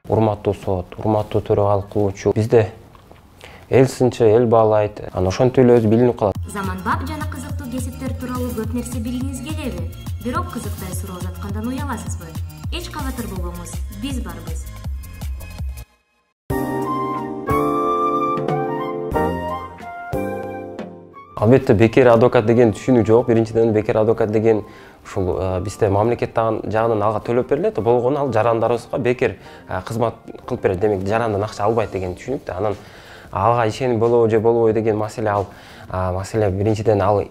Урматтуу сот, урматтуу төрагалық кылуучу. Бизде эл сынчы, эл баалайт. Ошентип эле өзү билинип калат. Заманбап жана кызыктуу кесиптер тууралуу көп нерсе билгиңиз келеби? Бирок кызыктай суроо жаткандан уяласызбы? Эч кабатыр болбоңуз, биз барбыз. Албетте бекер адвокат деген түшүнүү жок. Биринчиден бекер адвокат деген ушул бизде мамлекет жагынан алга төлөп берилет. Болгону ал жарандарыбызга бекер кызмат кылып берет. Демек жарандан акча албайт деген түшүнүк. Анан алга ишенип болобу же болбойбу деген маселе маселе биринчиден ал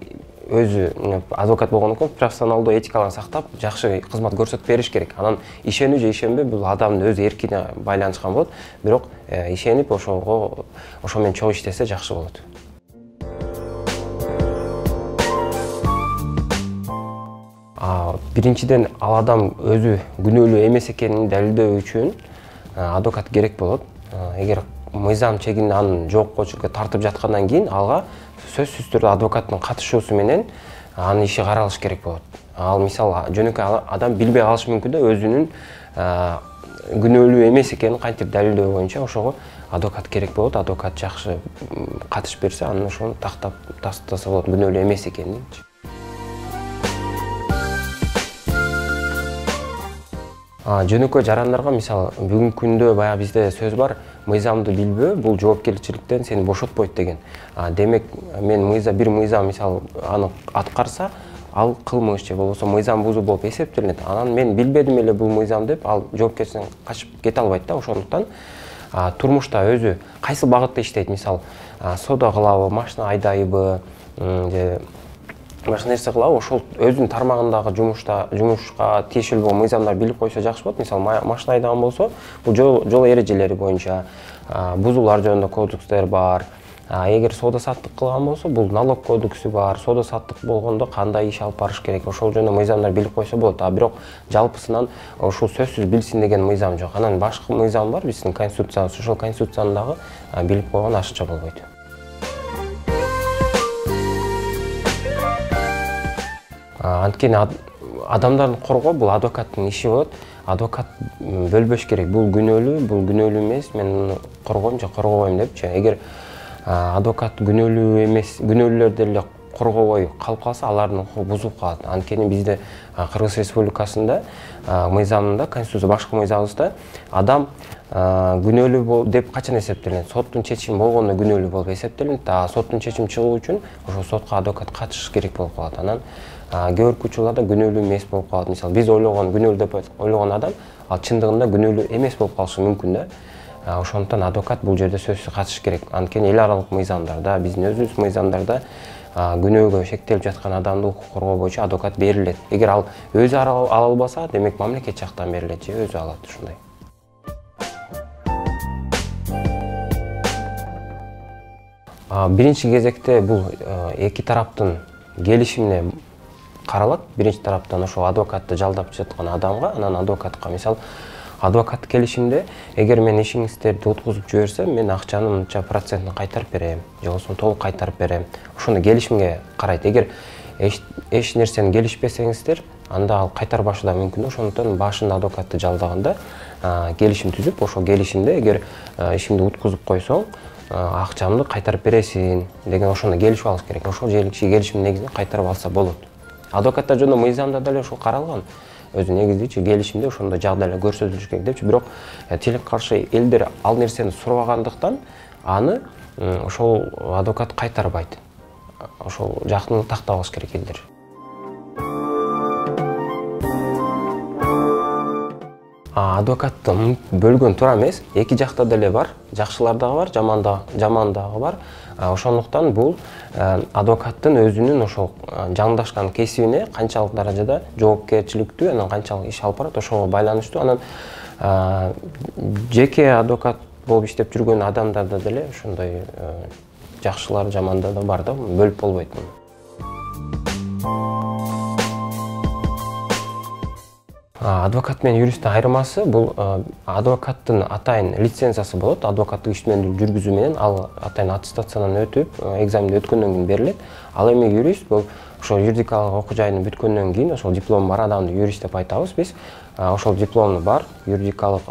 өзү адвокат болгондон кийин профессионалдуу этикаларын сактап, жакшы кызмат көрсөтүп бериш керек. Анан ишенүү же ишенбөө бул адамдын өз эркине байланышкан болот. Бирок ишенип ошого менен чогуу иштесе жакшы болот. Биринчиден ал адам өзү күнөөлүү эмес экенин далилдөө үчүн адвокат керек болот. Эгер мыйзам чегинде анын жоопкерчиликке тартып жаткандан кийин алга сөзсүз түрдө адвокаттын катышуусу менен анын иши каралыш керек болот. Ал мисалы жөнөкөй адам билбей калышы мүмкүн да өзүнүн күнөөлүү эмес экенин кантип далилдөө боюнча ошого адвокат керек болот. Адвокат жакшы катыш берсе, анан ошону тастаса болот күнөөлүү эмес экенин. Жөнөкөй жарандарга мисалы бүгүнкү күндө баягы бизде сөз бар, мыйзамды билбөө бул жоопкерчиликтен сени бошотпойт деген. Демек мен бир мыйзам мисалы аны аткарса, ал кылмыш же болбосо мыйзам бузуу болуп эсептелинет. Анан мен билбедим эле бул мыйзам деп ал жоопкерчиликтен качып кете албайт да. Ошондуктан турмушта өзү кайсы багытта иштейт, мисалы соода кылабы, машина айдайбы, же башка нерсе кылабы, ошол өзүнүн тармагындагы жумушка тиешелүү болгон мыйзамдар билип койсо жакшы болот. Мисалы машина айдаган болсо, бул жол эрежелери боюнча бузуулар жөнүндө кодекстер бар. Эгер соода саттык кылган болсо, бул налог кодекси бар. Соода саттык болгондо кандай иш алып барыш керек, ошол жөнүндө мыйзамдар билип койсо болот. Бирок жалпысынан ушул сөзсүз билсин деген мыйзам жок. Анан башка мыйзам бар, биздин конституциябыз. Ошол конституцияны дагы билип койгон ашыкча болбойт. Анткени адамдарды коргоо бул адвокаттын иши болот. Адвокат бөлбөш керек. Бул күнөөлүү эмес, мен муну коргойм же коргобойм депчи. Эгер адвокат күнөөлүү эмес, күнөөлүүлөрдү эле коргобой калып калса, алардын укугу бузулуп калат. Анткени бизде Кыргыз Республикасында мыйзамында, конституция башкы мыйзамыбызда адам күнөөлүү деп качан эсептелинет? Соттун чечими болгондо күнөөлүү болуп эсептелинет. Соттун чечими чыгуу үчүн ошол сотко адвокат катышыш керек болуп калат. Анан көп учурларда күнөөлүү эмес болуп калат. Мисалы биз ойлогон күнөөлүү деп ойлогон адам ал чындыгында күнөөлүү эмес болуп калышы мүмкүн да. Ошондуктан адвокат бул жерде сөзсүз катыш керек. Анткени эл аралык мыйзамдарда, биздин өзүбүз мыйзамдарда күнөөгө шектелип жаткан адамды укук коргоо боюнча адвокат берилет. Эгер ал өзү ала албаса, демек мамлекет жактан берилет же өзү алат ушундай. Биринчи кезекте бул эки тараптын келишимине каралат. Биринчи тараптан ошол адвокатты жалдап жаткан адамга, анан адвокатка. Мисалы, адвокат келишимде, эгер мен ишиңиздерди уткузуп жиберсем, мен акчаны мынча процентин кайтарып берем, же болбосо толук кайтарып берем. Ошону келишимге карайт. Эгер эч нерсени келишпесеңиздер, анда ал кайтарбашы да мүмкүн. Ошондуктан башында адвокатты жалдаганда келишим түзүп, ошол келишимде эгер ишимди уткузуп койсоң, акчамды кайтарып бересиң деген ошону келишип алыш керек. Ошол келишимдин негизинде кайтарып алса болот. Адвокаттар жөнүндө мыйзамда деле ошол каралган. Өзү негизичи келишимде ошондой жагдайлар көрсөтүлүш керек депчи. Бирок тилек каршы элдер ал нерсени сурабагандыктан аны ошол адвокат кайтарбайт. Ошол жактын тактап алыш керек элдер. Адвокатты бөлгөн туура эмес. Эки жакта деле бар. Жакшылар дагы бар, жаман дагы бар. Ошондуктан бул адвокаттын өзүнүн ошол жандашкан кесибине канчалык даражада жоопкерчиликтүү, анан канчалык иш алып барат, ошого байланыштуу. Анан жеке адвокат болуп иштеп жүргөн адамдарда деле ошондой жакшылар, жамандар да бар да, бөлүп болбойт. Адвокат менен юристтин айырмасы бул адвокаттын атайын лицензиясы болот. Адвокаттык иштемени жүргүзүү менен ал атайын аттестациядан өтүп, экзаменди өткөндөн кийин берилет. Ал эми юрист бул ошол юридикалык окуу жайын бүткөндөн кийин ошол диплому бар адамды юрист деп айтабыз биз. Ошол диплому бар, юридикалык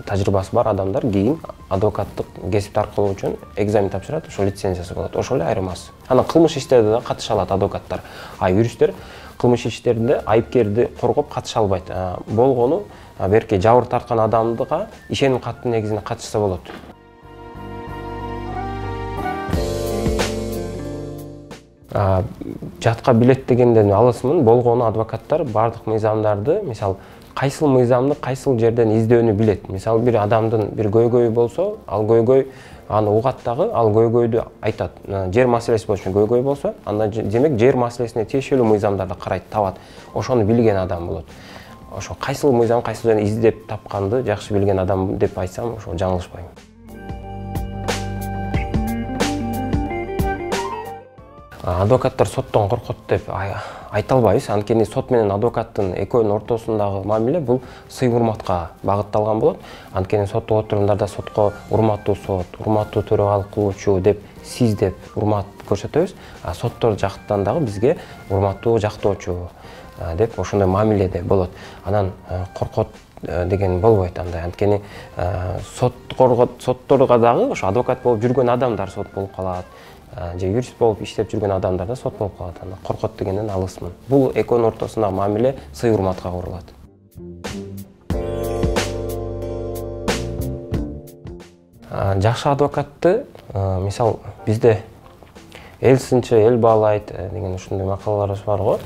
тажрыйбасы бар адамдар кийин адвокаттык кесипти аркылоо үчүн экзамен тапшырат, ошол лицензиясы болот. Ошол эле айырмасы. Анан кылмыш иштерде да катыша алат адвокаттар. Юристтер кылмыш иштеринде айыпкерди коргоп катыша албайт. Болгону берки жабыр тарткан адамдыга ишеним каттын негизинде катышса болот. Жатка билет дегенден алысмын. Болгону адвокаттар бардык мыйзамдарды, мисалы, кайсыл мыйзамды кайсыл жерден издөөнү билет. Мисалы, бир адамдын бир көйгөйү болсо, ал көйгөй аны угат дагы, ал көйгөйдү айтат. Жер маселеси боюнча көйгөй болсо, анда демек жер маселесине тиешелүү мыйзамдарды карайт, табат. Ошону билген адам болот. Ошо кайсыл мыйзам кайсыл жерден издеп тапканды жакшы билген адам деп айтсам, ошо жаңылышпайм. Адвокаттар соттон коркот деп айта албайбыз. Анткени сот менен адвокаттын экөөнүн ортосундагы мамиле бул сый-урматка багытталган болот. Анткени соттук отурумдарда сотко урматтуу сот, урматтуу төрөгалык кылуучу деп сиз деп урмат көрсөтөбүз. Соттор жактан дагы бизге урматтуу жактоочу деп ошондой мамиледе болот. Анан коркот деген болбойт андай. Анткени сотторго дагы ошо адвокат болуп жүргөн адамдар сот болуп калат. Же юрист болуп иштеп жүргөн адамдар да сот болуп калат. Коркот дегенден алысмын. Бул экөөнүн ортосундагы мамиле сый-урматка курулат. Жакшы адвокатты, мисал, бизде эл сынчы эл баалайт деген ушундай макалаларыбыз бар го.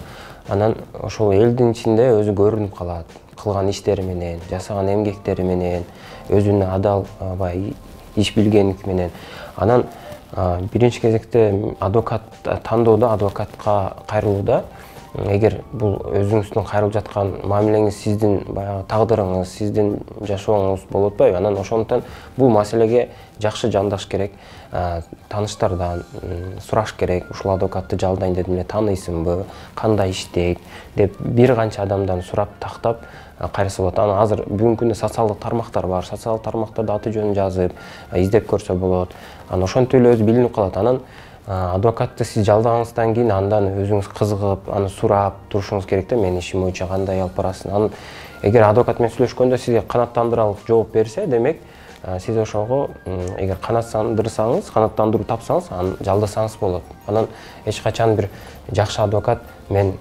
Анан ошол элдин ичинде өзү көрүнүп калат. Кылган иштери менен, жасаган эмгектери менен, өзүнө адал иш билгенлик менен. Анан биринчи кезекте адвокат тандоодо, адвокатка кайрылууда, эгер бул өзүңүздүн кайрылып жаткан мамилеңиз сиздин баягы тагдырыңыз, сиздин жашооңуз болуп атпайбы? Анан ошондуктан бул маселеге жакшы жандаш керек, тааныштардан сураш керек. Ушул адвокатты жалдайын дедим эле, тааныйсыңбы, кандай иштейт деп бир канча адамдан сурап тактап кайрылса болот. Анан азыр бүгүнкү күндө социалдык тармактар бар. Социалдык тармактарда аты жөнүн жазып, издеп көрсө болот. Анан ошентип эле өзү билинип калат. Анан адвокатты сиз жалдаганыңыздан кийин андан өзүңүз кызыгып, аны сурап турушуңуз керек да, менин ишим боюнча кандай алып барасың. Анан эгер адвокат менен сүйлөшкөндө сизге канааттандырарлык жооп берсе, демек сиз ошого эгер канааттандыруу тапсаңыз, аны жалдасаңыз болот. Анан эч качан бир жакшы адвокат мен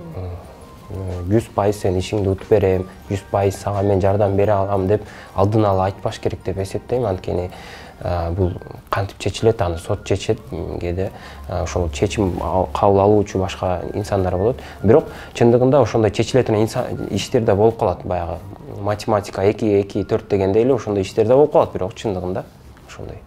100% сен ишиңди утуп берем, 100% сага мен жардам бере алам деп алдын ала айтпаш керек деп эсептейм. Анткени бул кантип чечилет, аны сот чечет, кээде ошол чечим кабыл алуучу башка инсандар болот. Бирок чындыгында ошондой чечилетін иштер да болуп калат. Баягы математика 2 2 4 дегендей эле ошондой иштер да болуп калат, бирок чындыгында ошондой.